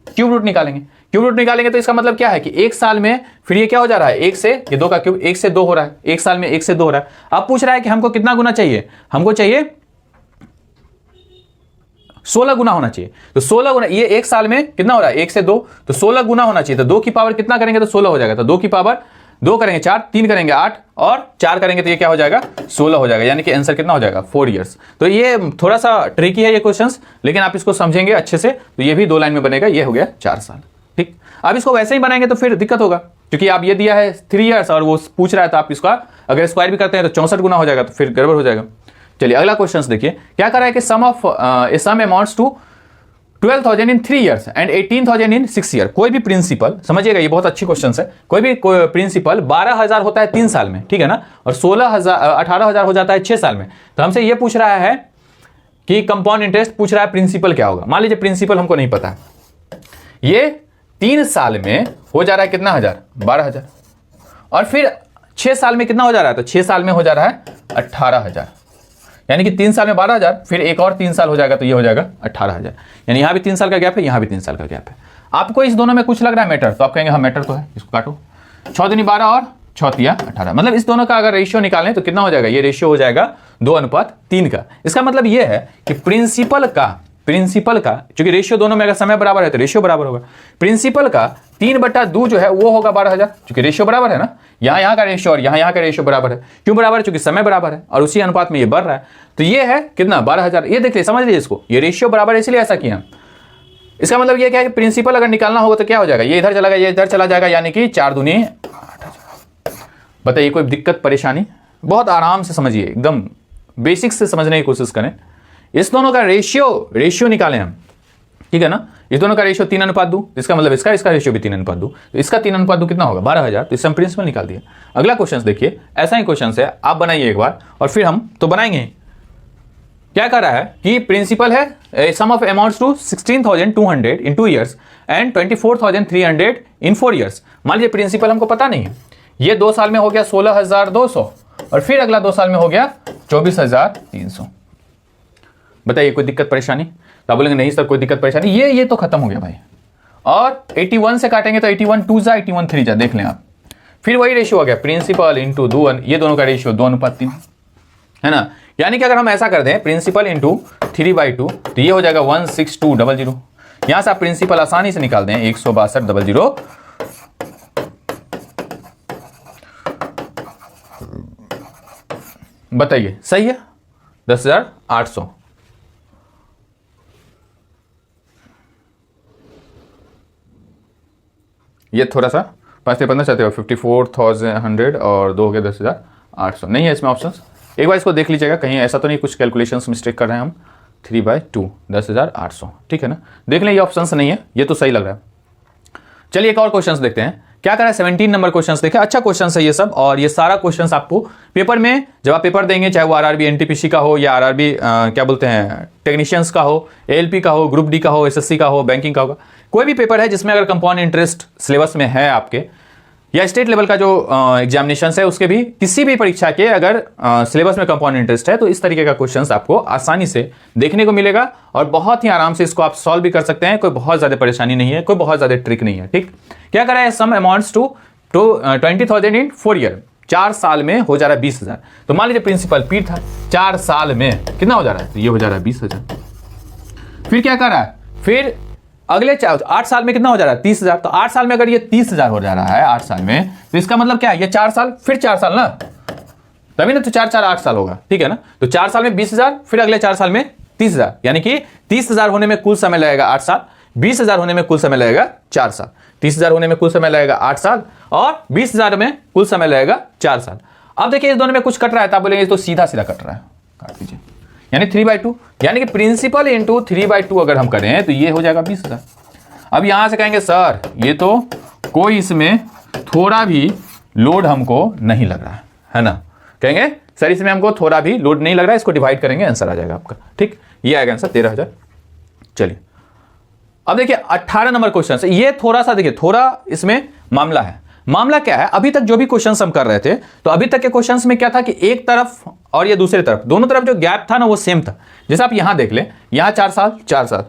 क्यूब रूट निकालेंगे। क्यूब रूट निकालेंगे तो इसका मतलब क्या है कि 1 साल में फिर ये क्या हो जा रहा है, 1 से ये 2 का क्यूब, 1 से 2 हो रहा है। 1 साल में 1 से 2 हो रहा है। अब पूछ रहा है कि हमको कितना गुना चाहिए, हमको चाहिए 16 गुना होना चाहिए। तो 16 गुना, ये 1 साल में कितना हो रहा है, 1 से 2, तो 16 गुना होना चाहिए। तो 2 की पावर कितना करेंगे तो 16 हो जाएगा। तो 2 की पावर 2 करेंगे 4, 3 करेंगे 8 और 4 करेंगे तो ये क्या हो जाएगा, 16 हो जाएगा। यानी कि आंसर कितना हो जाएगा, 4 ईयर्स। तो ये थोड़ा सा ट्रिकी है ये क्वेश्चंस, लेकिन आप इसको समझेंगे अच्छे से तो ये भी 2 लाइन में बनेगा। ये हो गया 4 साल। ठीक। अब इसको वैसे ही बनाएंगे तो फिर दिक्कत होगा, क्योंकि आप ये दिया है 3 ईयर्स और वो पूछ रहा है, तो आप इसका अगर स्क्वायर भी करते हैं तो 64 गुना हो जाएगा, तो फिर गड़बड़ हो जाएगा। चलिए अगला क्वेश्चन देखिए। क्या कर रहा है कि sum amounts to 12,000 in 3 years and 18,000 in 6 year. कोई भी प्रिंसिपल, समझिएगा ये बहुत अच्छी क्वेश्चन है, कोई भी प्रिंसिपल 12,000 होता है 3 साल में, ठीक है ना, और 18,000 हो जाता है 6 साल में। तो हमसे ये पूछ रहा है कि कंपाउंड इंटरेस्ट पूछ रहा है, प्रिंसिपल क्या होगा। मान लीजिए प्रिंसिपल हमको नहीं पता, ये 3 साल में हो जा रहा है कितना हजार, 12,000, और फिर 6 साल में कितना हो जा रहा है, तो 6 साल में हो जा रहा है 18,000। यानी कि 3 साल में 12,000, फिर एक और 3 साल हो जाएगा तो ये हो जाएगा 18,000। यानी यहां भी 3 साल का गैप है, यहां भी 3 साल का गैप है। आपको इस दोनों में कुछ लग रहा है मैटर, तो आप कहेंगे हाँ मैटर तो है, इसको काटो। 6 दूनी 12 और 6 तिया 18, मतलब इस दोनों का अगर रेशियो निकालें तो कितना हो जाएगा, ये रेशियो हो जाएगा 2:3 का। इसका मतलब ये है कि प्रिंसिपल का चूंकि रेशियो दोनों में अगर समय बराबर है तो रेशियो बराबर होगा। प्रिंसिपल का 3/2 जो है वो होगा 12,000, चूंकि रेशियो बराबर है ना, यहां का रेशियो और यहां का रेशियो बराबर है। क्यों बराबर है, चूंकि समय बराबर है और उसी अनुपात में ये बढ़ रहा है। तो ये है कितना, 12,000। ये देखिए समझ लीजिए इसको, ये रेशियो बराबर है इसलिए ऐसा किया। इसका मतलब ये क्या है कि प्रिंसिपल अगर निकालना होगा तो क्या हो जाएगा, ये इधर चला गया, ये इधर चला जाएगा, यानी कि 4 दूनी 8,000। बताइए कोई दिक्कत परेशानी, बहुत आराम से समझिए, एकदम बेसिक से समझने की कोशिश करें। इस दोनों का रेशियो निकालें हम, ठीक है ना। इस दोनों का रेशियो 3:2, इसका मतलब इसका रेशियो भी 3:2, तो इसका 3:2 कितना होगा, 12,000। तो इससे हम प्रिंसिपल निकाल दिया। अगला क्वेश्चन देखिए, ऐसा ही क्वेश्चन है, आप बनाइए एक बार और फिर हम तो बनाएंगे। क्या कर रहा है कि प्रिंसिपल है sum of amounts to 16,200 in 2 years and 24,300 in 4 years. मान लीजिए प्रिंसिपल हमको पता नहीं है, ये 2 साल में हो गया 16,200 और फिर अगला 2 साल में हो गया 24,300। बताइए कोई दिक्कत परेशानी, तो बोलेंगे नहीं सर कोई दिक्कत परेशानी, ये तो खत्म हो गया भाई। और 81 से काटेंगे तो 81 2 जा 81 3 जा, देख लें आप। फिर वही रेशियो हो गया, प्रिंसिपल इंटू 2, ये दोनों का रेशियो 2:3 है ना। यानी कि अगर हम ऐसा कर दें प्रिंसिपल इंटू 3/2 तो ये हो जाएगा 16200। यहां से आप प्रिंसिपल आसानी से निकाल दें 162,000। बताइए सही है, 10,800। ये थोड़ा सा 5 15 चाहते हो 54,100 और 2 हो गया 10,800, नहीं है इसमें ऑप्शन। एक बार इसको देख लीजिएगा, कहीं ऐसा तो नहीं कुछ कैलकुलेशंस मिस्टेक कर रहे हैं हम। 3/2 10,800, ठीक है ना, देख लें ये ऑप्शन नहीं है, ये तो सही लग रहा है। चलिए एक और क्वेश्चन देखते हैं क्या करा है। 17 नंबर क्वेश्चन देखे, अच्छा क्वेश्चन है ये सब, और ये सारा क्वेश्चन आपको पेपर में जब आप पेपर देंगे, चाहे वो आरआरबी एनटीपीसी का हो या आरआरबी क्या बोलते हैं टेक्नीशियंस का हो, एएलपी का हो, ग्रुप डी का हो, एसएससी का हो, बैंकिंग का होगा, कोई भी पेपर है जिसमें अगर कंपाउंड इंटरेस्ट सिलेबस में है आपके, या स्टेट लेवल का जो एग्जामिनेशन है उसके भी, किसी भी परीक्षा के अगर सिलेबस में कंपाउंड इंटरेस्ट है, तो इस तरीके का क्वेश्चंस आपको आसानी से देखने को मिलेगा और बहुत ही आराम से इसको आप सॉल्व भी कर सकते हैं। कोई बहुत ज्यादा परेशानी नहीं है, कोई बहुत ज्यादा ट्रिक नहीं है। ठीक, क्या करा है, सम अमाउंट्स टू 20,000 इन 4 ईयर, 4 साल में हो जा रहा है 20,000। तो मान लीजिए प्रिंसिपल पी था, 4 साल में कितना हो जा रहा है, तो ये हो जा रहा है 20,000। फिर क्या कर रहा है, फिर अगले 8 साल में कितना हो जा रहा है 30,000। तो 8 साल में अगर ये 30,000 हो जा रहा है 8 साल में, तो इसका मतलब क्या है, ये 4 साल फिर 4 साल ना, तभी ना, तो 4 4 8 साल होगा, ठीक है ना। तो 4 साल में 20,000, फिर अगले 4 साल में 30,000, यानी कि 30,000 होने में कुल समय लगेगा 8 साल, 20,000 होने में कुल समय लगेगा 4 साल, 30,000 होने में कुल समय लगेगा 8 साल, और 20,000 में कुल समय लगेगा 4 साल। अब देखिए इस दोनों में कुछ कट रहा है, तो आप बोलेंगे तो सीधा सीधा कट रहा है, काट दीजिए, यानी 3/2, यानी कि प्रिंसिपल इंटू 3/2 अगर हम करें तो ये हो जाएगा 20,000। अब यहां से कहेंगे सर ये तो कोई इसमें थोड़ा भी लोड हमको नहीं लग रहा है ना, कहेंगे सर इसमें हमको थोड़ा भी लोड नहीं लग रहा है, इसको डिवाइड करेंगे आंसर आ जाएगा आपका। ठीक, ये आएगा आंसर 13,000। चलिए अब देखिए 18 नंबर क्वेश्चन, ये थोड़ा सा देखिए, थोड़ा इसमें मामला है। मामला क्या है, अभी तक जो भी क्वेश्चंस हम कर रहे थे, तो अभी तक के क्वेश्चंस में क्या था कि एक तरफ और ये दूसरी तरफ, दोनों तरफ जो गैप था ना वो सेम था। जैसे आप यहां देख ले, यहां 4 साल 4 साल,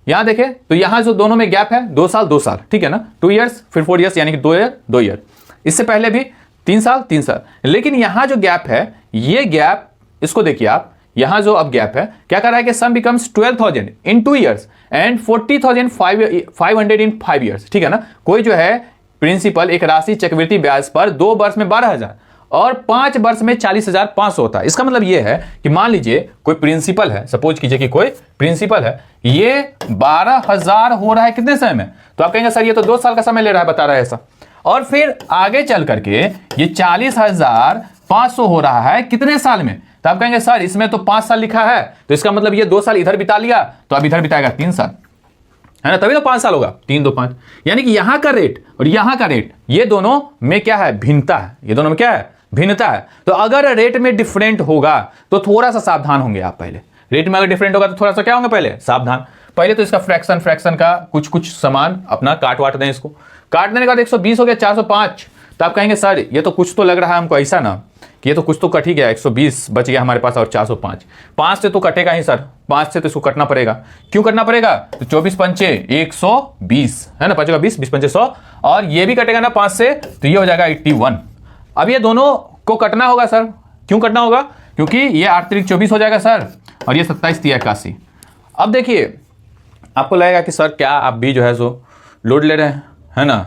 यहां देखें तो यहां जो दोनों में गैप है 2 साल 2 साल, ठीक है ना, 2 इयर्स फिर 4 इयर्स, यानी कि 2 ईयर 2 ईयर। इससे पहले भी 3 साल 3 साल, लेकिन यहां जो गैप है, ये गैप इसको देखिए आप, यहां जो अब गैप है क्या कर रहा है कि सम becomes 12,000 in 2 years and 40,500 in 5 years, ठीक है ना। कोई जो है प्रिंसिपल एक राशि चक्रवृद्धि ब्याज पर 2 वर्ष में 12,000 और 5 वर्ष में 40,500 होता है। इसका मतलब यह है कि मान लीजिए कोई प्रिंसिपल है, सपोज कीजिए कि कोई प्रिंसिपल है, ये 12,000 हो रहा है कितने समय में, तो आप कहेंगे सर ये तो 2 साल का समय ले रहा है, बता रहा है ऐसा। और फिर आगे चल करके ये 40,500 हो रहा है कितने साल में, तो आप कहेंगे सर इसमें तो 5 साल लिखा है, तो इसका मतलब ये 2 साल इधर बिता लिया, तो अब इधर बिताएगा 3 साल, है ना, तभी तो 5 साल होगा, 3 2 5। यानी कि यहां का रेट और यहां का रेट, ये दोनों में क्या है, भिन्नता है, ये दोनों में क्या है, भिन्नता है। तो अगर रेट में डिफरेंट होगा तो थोड़ा सा सावधान होंगे आप पहले, रेट में अगर डिफरेंट होगा तो थोड़ा सा क्या होंगे पहले, सावधान। पहले तो इसका फ्रैक्शन का कुछ सामान अपना काट वाट दें, इसको काट देने के बाद 120 हो गया 405, तो आप कहेंगे सर ये तो कुछ तो लग रहा है हमको ऐसा ना कि ये तो कुछ तो कट ही गया, 120 बच गया हमारे पास और 405, 5 से तो कटेगा ही सर, 5 से तो इसको कटना पड़ेगा। क्यों कटना पड़ेगा, तो 24 पंचे 120 है ना, 5 का 20 20 पंचे 100, और ये भी कटेगा ना 5 से, तो ये हो जाएगा 81। अब ये दोनों को कटना होगा सर, क्यों कटना होगा, क्योंकि ये 8 3 24 हो जाएगा सर, और ये 27 3 81। अब देखिए आपको लगेगा कि सर क्या आप भी जो है सो लोड ले रहे हैं, है ना,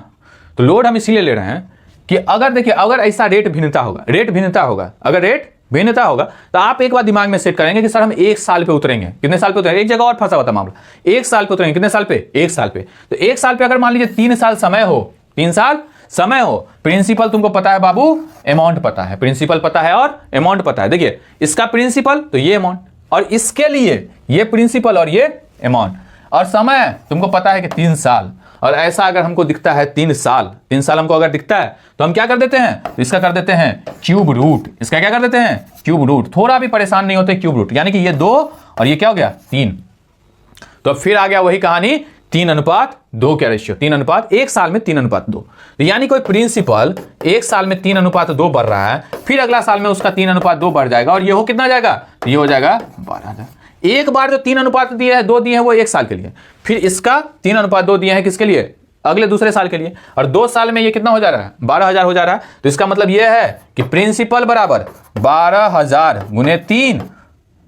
तो लोड हम इसीलिए ले रहे हैं कि अगर देखिए अगर ऐसा रेट भिन्नता होगा, अगर रेट भिन्नता होगा, तो आप एक बार दिमाग में सेट करेंगे कि सर हम 1 साल पे उतरेंगे, कितने साल पे उतरेंगे, एक जगह और फंसा हुआ था मामला, 1 साल पे उतरेंगे, कितने साल पे, 1 साल पे। तो 1 साल पे अगर मान लीजिए 3 साल समय हो, 3 साल समय हो, प्रिंसिपल तुमको पता है बाबू, अमाउंट पता है, प्रिंसिपल पता है और अमाउंट पता है। देखिए इसका प्रिंसिपल तो ये अमाउंट, और इसके लिए ये प्रिंसिपल और ये अमाउंट, और समय तुमको पता है कि 3 साल, और ऐसा अगर हमको दिखता है 3 साल हमको अगर दिखता है तो हम क्या कर देते हैं, तो इसका कर देते हैं क्यूब रूट, इसका क्या कर देते हैं, क्यूब रूट, थोड़ा भी परेशान नहीं होते, क्यूब रूट, यानी कि ये 2 और ये क्या हो गया 3। तो फिर आ गया वही कहानी 3:2 का रेशियो, 3:1 साल में 3:2। यानी कोई प्रिंसिपल 1 साल में 3:2 बढ़ रहा है, फिर अगला साल में उसका 3:2 बढ़ जाएगा, और ये हो कितना जाएगा, तो ये हो जाएगा 12,000। एक बार जो 3:2 दिए हैं, 2 दिए हैं वो 1 साल के लिए, फिर इसका 3:2 दिए हैं किसके लिए, अगले दूसरे साल के लिए, और 2 साल में ये कितना हो जा रहा है, 12,000 हो जा रहा है। तो इसका मतलब ये है कि प्रिंसिपल बराबर 12,000 गुने 3,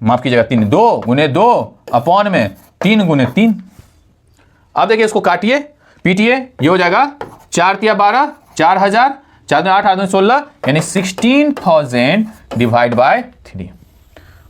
माफ कीजिएगा 3 2 गुने 2 अपॉन में 3 गुने 3। अब देखिए इसको काटिए पीटिए, ये हो जाएगा 4 तिया 12, 4,000, 4 8 8 16, यानी 16,000 डिवाइड बाय 3।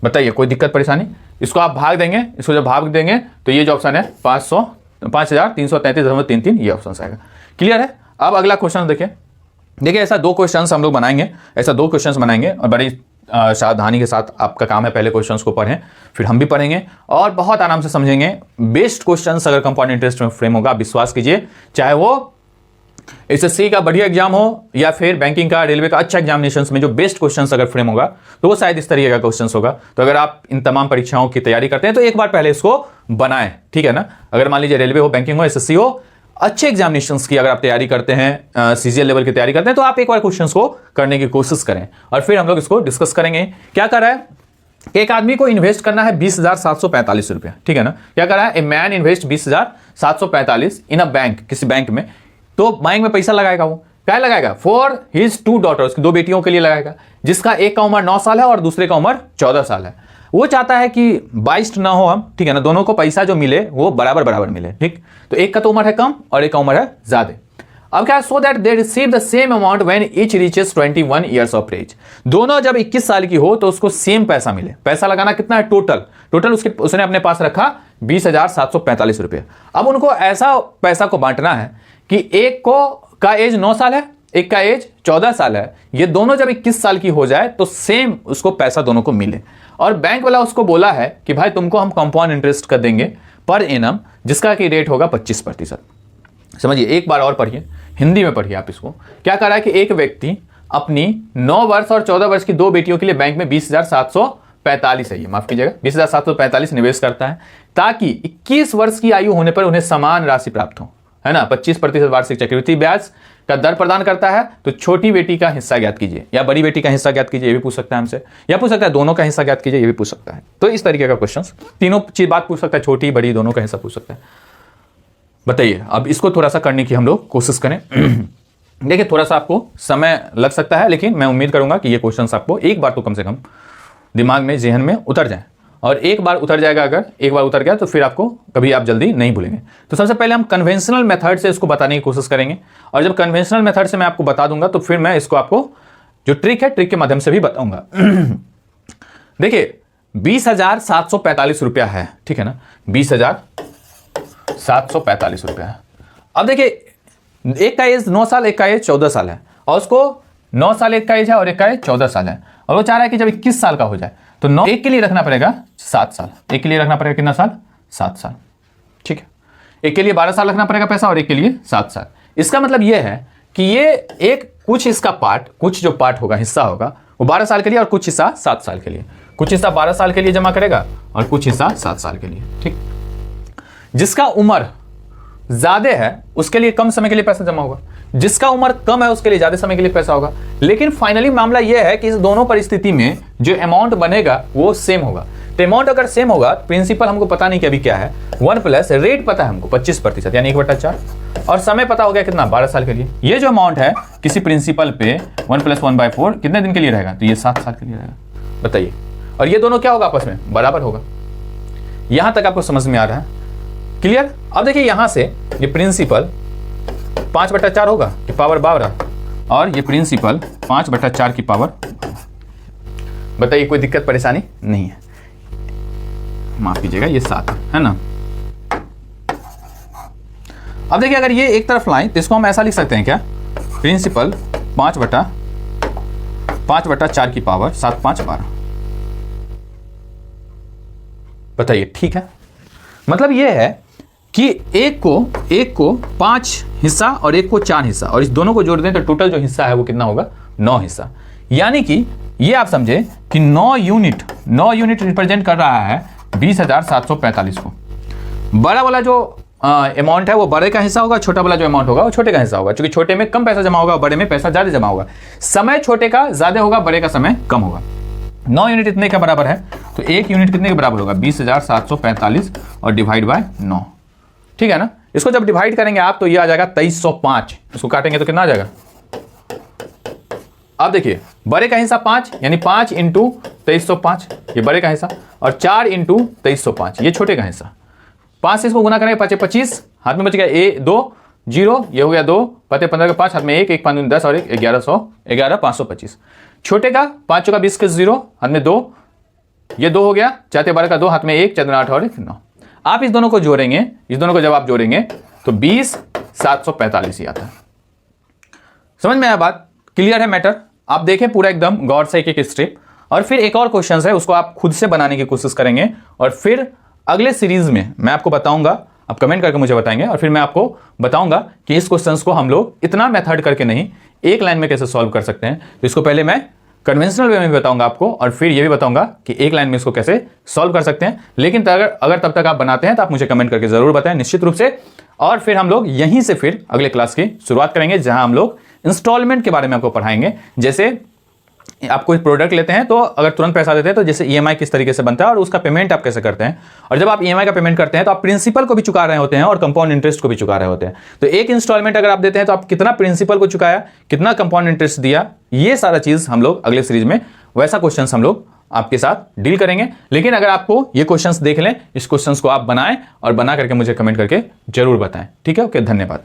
बताइए कोई दिक्कत परेशानी, इसको आप भाग देंगे, इसको जब भाग देंगे तो ये जो ऑप्शन है 5,333.33, ये ऑप्शन आएगा। क्लियर है। अब अगला क्वेश्चन देखिए ऐसा 2 क्वेश्चंस हम लोग बनाएंगे, ऐसा 2 क्वेश्चंस बनाएंगे और बड़ी सावधानी के साथ आपका काम है पहले क्वेश्चंस को पढ़ें, फिर हम भी पढ़ेंगे और बहुत आराम से समझेंगे। बेस्ट क्वेश्चंस अगर कंपाउंड इंटरेस्ट में फ्रेम होगा, आप विश्वास कीजिए, चाहे वो एसएससी का बढ़िया एग्जाम हो या फिर बैंकिंग का, रेलवे का अच्छा एग्जामिनेशन में जो बेस्ट क्वेश्चंस अगर फ्रेम होगा तो वो शायद इस तरीके का क्वेश्चंस होगा। तो अगर आप इन तमाम परीक्षाओं की तैयारी करते हैं तो एक बार पहले इसको बनाएं, ठीक है ना। अगर मान लीजिए रेलवे हो, बैंकिंग हो, एसएससी हो, अच्छे एग्जामिनेशंस की अगर आप तैयारी करते हैं, सीजीएल लेवल की तैयारी करते हैं, तो आप एक बार क्वेश्चंस को करने की कोशिश करें और फिर हम लोग इसको डिस्कस करेंगे। क्या कर रहा है कि एक आदमी को इन्वेस्ट करना है 20,745 रुपया, ठीक है ना। क्या कर रहा है, a man invest 20,745 in a bank, किसी बैंक में। तो बैंक में पैसा लगाएगा, वो क्या लगाएगा, फॉर हिज 2 डॉटर्स, 2 बेटियों के लिए लगाएगा, जिसका एक का उम्र 9 साल है और दूसरे का उम्र 14 साल है। वो चाहता है कि बाइस्ड ना हो हम, ठीक है ना, दोनों को पैसा जो मिले वो बराबर बराबर मिले, ठीक। तो एक का तो उम्र है कम और एक का उम्र है ज्यादा। अब क्या, so that they receive the same amount when each reaches 21 years of age. दोनों जब 21 साल की हो तो उसको सेम पैसा मिले। पैसा लगाना कितना है, टोटल उसने अपने पास रखा 20,745 रुपये। अब उनको ऐसा पैसा को बांटना है कि एक को का एज 9 साल है, एक का एज 14 साल है। ये दोनों जब 21 साल की हो जाए तो सेम उसको पैसा दोनों को मिले। और बैंक वाला उसको बोला है कि भाई तुमको हम कंपाउंड इंटरेस्ट कर देंगे पर एनम, जिसका कि रेट होगा 25%। समझिए, एक बार और पढ़िए, हिंदी में पढ़िए आप इसको। क्या कर रहा है कि एक व्यक्ति अपनी 9 वर्ष और 14 वर्ष की 2 बेटियों के लिए बैंक में 20,745 है, माफ कीजिएगा 20,745 निवेश करता है, ताकि 21 वर्ष की आयु होने पर उन्हें समान राशि प्राप्त हो, है ना। 25% वार्षिक चक्रवृद्धि ब्याज का दर प्रदान करता है। तो छोटी बेटी का हिस्सा ज्ञात कीजिए या बड़ी बेटी का हिस्सा ज्ञात कीजिए, ये भी पूछ सकता है हमसे, या पूछ सकता है दोनों का हिस्सा ज्ञात कीजिए, ये भी पूछ सकता है। तो इस तरीके का क्वेश्चन, तीनों चीज बात पूछ सकता है, छोटी बड़ी दोनों का हिस्सा पूछ सकता है। बताइए, अब इसको थोड़ा सा करने की हम लोग कोशिश करें। देखिए, थोड़ा सा आपको समय लग सकता है, लेकिन मैं उम्मीद करूंगा कि ये क्वेश्चन आपको एक बार तो कम से कम दिमाग में, जेहन में उतर जाए। और एक बार उतर जाएगा, अगर एक बार उतर गया तो फिर आपको कभी आप जल्दी नहीं भूलेंगे। तो सबसे पहले हम कन्वेंशनल मेथड से इसको बताने की कोशिश करेंगे, और जब कन्वेंशनल मेथड से मैं आपको बता दूंगा तो फिर मैं इसको आपको जो ट्रिक है, ट्रिक के माध्यम से भी बताऊंगा। देखिए, 20,745 रुपया है, ठीक है ना, 20,745 रुपया है। अब देखिए, एक का एज 9 साल, एक का एज 14 साल है, और उसको 9 साल एक का एज है और एक का एज 14 साल है, और वो चाह रहा है कि जब 21 साल का हो जाए तो 9 एक के लिए रखना पड़ेगा 7 साल, एक के लिए रखना पड़ेगा कितना साल, 7 साल, ठीक है। एक के लिए 12 साल रखना पड़ेगा पैसा और एक के लिए 7 साल। इसका मतलब ये है कि ये एक कुछ इसका पार्ट, कुछ जो पार्ट होगा, हिस्सा होगा, वो 12 साल के लिए और कुछ हिस्सा 7 साल के लिए, कुछ हिस्सा 12 साल के लिए जमा करेगा और कुछ हिस्सा 7 साल के लिए, ठीक। जिसका उम्र ज्यादा है उसके लिए कम समय के लिए पैसा जमा होगा, जिसका उम्र कम है उसके लिए ज्यादा समय के लिए पैसा होगा। लेकिन फाइनली मामला यह है कि इस दोनों परिस्थिति में जो अमाउंट बनेगा वो सेम होगा। तो अमाउंट अगर सेम होगा, प्रिंसिपल हमको पता नहीं कि अभी क्या है, 1 प्लस रेट पता है हमको 25% यानी 1/4, और समय पता हो गया कितना, 12 साल के लिए। ये जो अमाउंट है किसी प्रिंसिपल पे 1 + 1/4 कितने दिन के लिए रहेगा, तो ये 7 साल के लिए रहेगा, बताइए। और ये दोनों क्या होगा, आपस में बराबर होगा। यहां तक आपको समझ में आ रहा है, क्लियर। अब देखिए, यहां से ये प्रिंसिपल 5/4 होगा कि पावर 12, और ये प्रिंसिपल 5/4 की पावर, बताइए कोई दिक्कत परेशानी नहीं है, माफ कीजिएगा ये 7 है ना। अब देखिए, अगर ये एक तरफ लाएं तो इसको हम ऐसा लिख सकते हैं क्या, प्रिंसिपल 5/4 की पावर 7 × 5 = 12, बताइए ठीक है। मतलब ये है कि एक को 5 हिस्सा और एक को 4 हिस्सा, और इस दोनों को जोड़ दें तो टोटल जो हिस्सा है वो कितना होगा, 9 हिस्सा। यानी कि ये आप समझे कि 9 यूनिट रिप्रेजेंट कर रहा है 20,745 को। बड़ा वाला जो अमाउंट है वो बड़े का हिस्सा होगा, छोटा वाला जो अमाउंट होगा वो छोटे का हिस्सा होगा। क्योंकि छोटे में कम पैसा जमा होगा, बड़े में पैसा ज्यादा जमा होगा। समय छोटे का ज्यादा होगा, बड़े का समय कम होगा। 9 यूनिट इतने का बराबर है, तो 1 यूनिट कितने के बराबर होगा, 20,745 और डिवाइड बाय 9, ठीक है ना। इसको जब डिवाइड करेंगे आप तो ये आ जाएगा 2305, इसको काटेंगे तो कितना आ जाएगा। अब देखिए, बड़े का हिस्सा 5 यानी 5 × 2305, ये बड़े का हिस्सा, और 4 × 2305 ये छोटे का हिस्सा। 5 से इसको गुना करेंगे 5 × 25, हाथ में बच गया 2 0, ये हो गया 2 × 15 के 5, हाथ में 1 1 5 10 और 1 11 525। छोटे का 5 × 20 के 0, हाथ में 2, ये 2 हो गया, 4 × 12 का 2, हाथ में 1 4 8 और 1 9। आप इस दोनों को जोड़ेंगे, इस दोनों को जब आप जोड़ेंगे तो 20,745 ही आता है, समझ में आया बात? क्लियर है मैटर? आप देखें पूरा एकदम गौर से एक एक स्टेप, और फिर एक और क्वेश्चन है उसको आप खुद से बनाने की कोशिश करेंगे, और फिर अगले सीरीज में मैं आपको बताऊंगा, आप कमेंट करके मुझे बताएंगे, और फिर मैं आपको बताऊंगा कि इस क्वेश्चंस को हम लोग इतना मेथड करके नहीं, एक लाइन में कैसे सॉल्व कर सकते हैं। तो इसको पहले मैं कन्वेंशनल वे में भी बताऊंगा आपको, और फिर ये भी बताऊंगा कि एक लाइन में इसको कैसे सॉल्व कर सकते हैं। लेकिन अगर तब तक आप बनाते हैं तो आप मुझे कमेंट करके जरूर बताएं निश्चित रूप से। और फिर हम लोग यहीं से फिर अगले क्लास की शुरुआत करेंगे, जहां हम लोग इंस्टॉलमेंट के बारे में आपको पढ़ाएंगे। जैसे आप कोई प्रोडक्ट लेते हैं तो अगर तुरंत पैसा देते हैं तो जैसे ईएमआई किस तरीके से बनता है और उसका पेमेंट आप कैसे करते हैं, और जब आप ईएमआई का पेमेंट करते हैं तो आप प्रिंसिपल को भी चुका रहे होते हैं और कंपाउंड इंटरेस्ट को भी चुका रहे होते हैं। तो एक इंस्टॉलमेंट अगर आप देते हैं तो आप कितना प्रिंसिपल को चुकाया, कितना कंपाउंड इंटरेस्ट दिया, ये सारा चीज हम लोग अगले सीरीज में वैसा क्वेश्चन हम लोग आपके साथ डील करेंगे। लेकिन अगर आपको ये क्वेश्चंस देख लें, इस क्वेश्चंस को आप बनाएं और बना करके मुझे कमेंट करके जरूर बताएं। ठीक है, ओके, धन्यवाद।